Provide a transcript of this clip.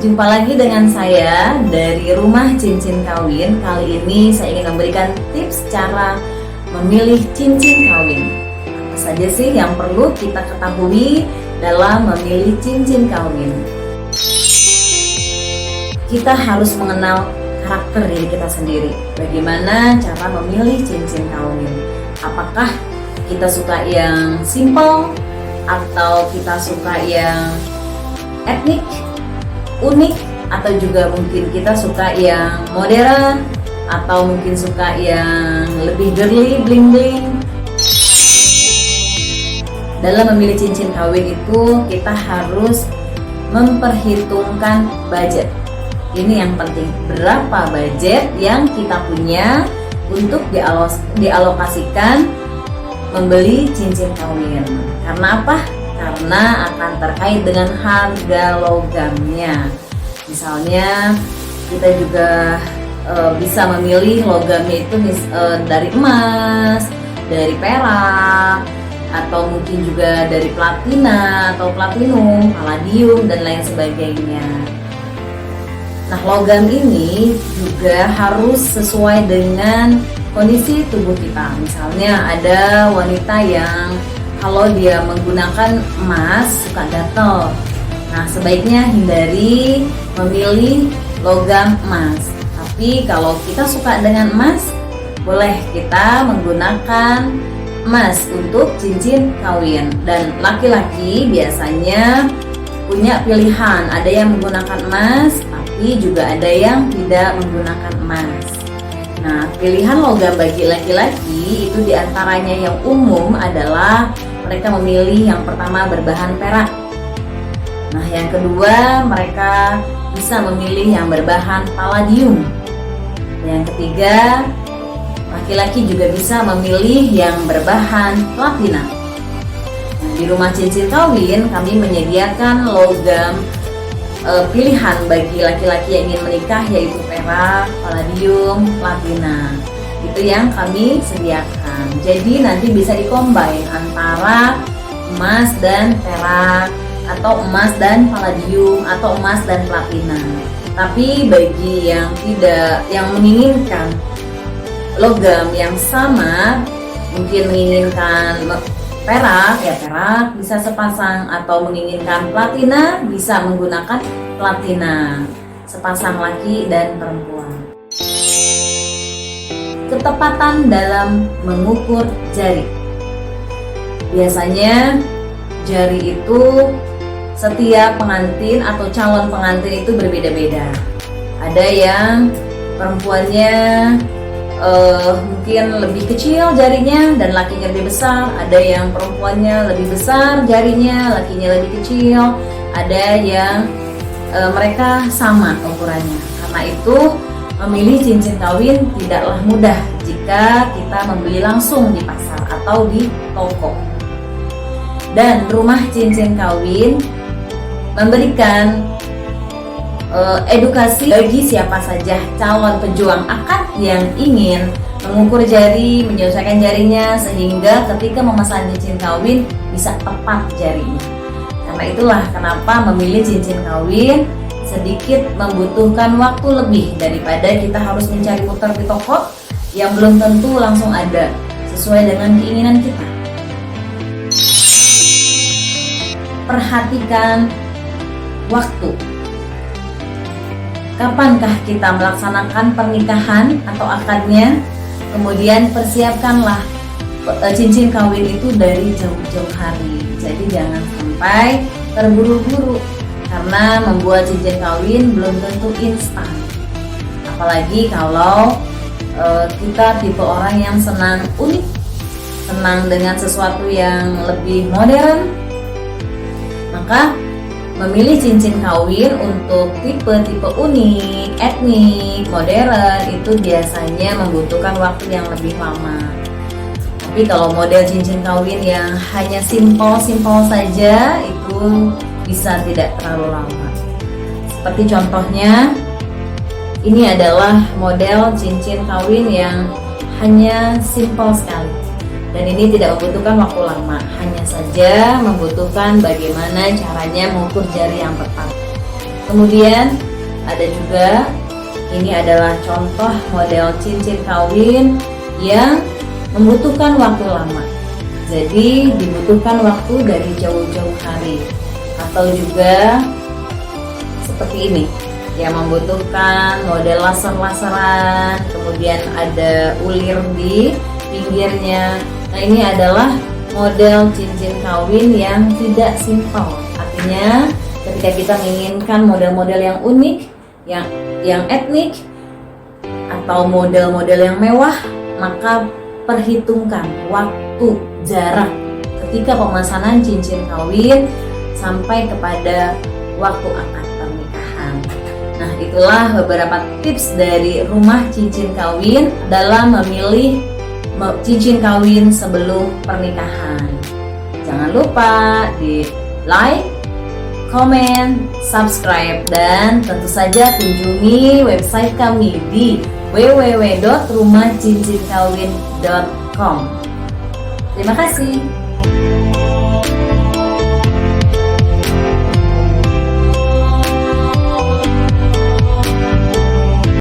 jumpa lagi dengan saya dari Rumah Cincin Kawin. Kali ini saya ingin memberikan tips cara memilih cincin kawin. Apa saja sih yang perlu kita ketahui dalam memilih cincin kawin? Kita harus mengenal karakter diri kita sendiri. Bagaimana cara memilih cincin kawin? Apakah kita suka yang simple atau kita suka yang etnik, unik, atau juga mungkin kita suka yang modern, atau mungkin suka yang lebih girly, bling-bling. Dalam memilih cincin kawin itu kita harus memperhitungkan budget. Ini yang penting, berapa budget yang kita punya untuk dialokasikan membeli cincin kawin. Karena apa? Karena akan terkait dengan harga logamnya. Misalnya kita juga bisa memilih logamnya itu dari emas, dari perak, atau mungkin juga dari platina atau platinum, palladium, dan lain sebagainya. Nah, logam ini juga harus sesuai dengan kondisi tubuh kita. Misalnya ada wanita yang kalau dia menggunakan emas suka gatal. Nah, sebaiknya hindari memilih logam emas. Tapi kalau kita suka dengan emas, boleh kita menggunakan emas untuk cincin kawin. Dan laki-laki biasanya punya pilihan, ada yang menggunakan emas, tapi juga ada yang tidak menggunakan emas. Nah, pilihan logam bagi laki-laki itu diantaranya yang umum adalah mereka memilih yang pertama berbahan perak. Nah, yang kedua mereka bisa memilih yang berbahan palladium. Yang ketiga, laki-laki juga bisa memilih yang berbahan platina. Nah, di Rumah Cincin Kawin kami menyediakan logam pilihan bagi laki-laki yang ingin menikah, yaitu perak, palladium, platina. Itu yang kami sediakan. Jadi nanti bisa dikombin antara emas dan perak, atau emas dan palladium, atau emas dan platina. Tapi bagi yang menginginkan logam yang sama, mungkin menginginkan perak, ya perak bisa sepasang, atau menginginkan platina bisa menggunakan platina, sepasang laki dan perempuan. Ketepatan dalam mengukur jari. Biasanya jari itu setiap pengantin atau calon pengantin itu berbeda-beda. Ada yang perempuannya mungkin lebih kecil jarinya dan lakinya lebih besar. Ada yang perempuannya lebih besar jarinya, lakinya lebih kecil. Ada yang mereka sama ukurannya. Karena itu memilih cincin kawin tidaklah mudah jika kita membeli langsung di pasar atau di toko. Dan Rumah Cincin Kawin memberikan edukasi bagi siapa saja calon pejuang akad yang ingin mengukur jari, menyesuaikan jarinya, sehingga ketika memesan cincin kawin bisa tepat jarinya. Karena itulah kenapa memilih cincin kawin sedikit membutuhkan waktu lebih daripada kita harus mencari putar di toko yang belum tentu langsung ada sesuai dengan keinginan kita. Perhatikan waktu. Kapankah kita melaksanakan pernikahan atau akadnya? Kemudian persiapkanlah cincin kawin itu dari jauh-jauh hari. Jadi jangan sampai terburu-buru, karena membuat cincin kawin belum tentu instan. Apalagi kalau kita tipe orang yang senang unik, senang dengan sesuatu yang lebih modern, maka memilih cincin kawin untuk tipe-tipe unik, etnik, modern itu biasanya membutuhkan waktu yang lebih lama. Tapi kalau model cincin kawin yang hanya simpel-simpel saja itu bisa tidak terlalu lama. Seperti contohnya, ini adalah model cincin kawin yang hanya simpel sekali. Dan ini tidak membutuhkan waktu lama, hanya saja membutuhkan bagaimana caranya mengukur jari yang tepat. Kemudian ada juga, ini adalah contoh model cincin kawin yang membutuhkan waktu lama. Jadi dibutuhkan waktu dari jauh-jauh hari. Atau juga seperti ini, yang membutuhkan model laser-laseran, kemudian ada ulir di pinggirnya. Nah, ini adalah model cincin kawin yang tidak simpel. Artinya ketika kita menginginkan model-model yang unik, yang etnik, atau model-model yang mewah, maka perhitungkan waktu, jarak ketika pemesanan cincin kawin sampai kepada waktu akad pernikahan. Nah, itulah beberapa tips dari Rumah Cincin Kawin dalam memilih cincin kawin sebelum pernikahan. Jangan lupa di like, komen, subscribe, dan tentu saja kunjungi website kami di www.rumahcincinkawin.com. Terima kasih.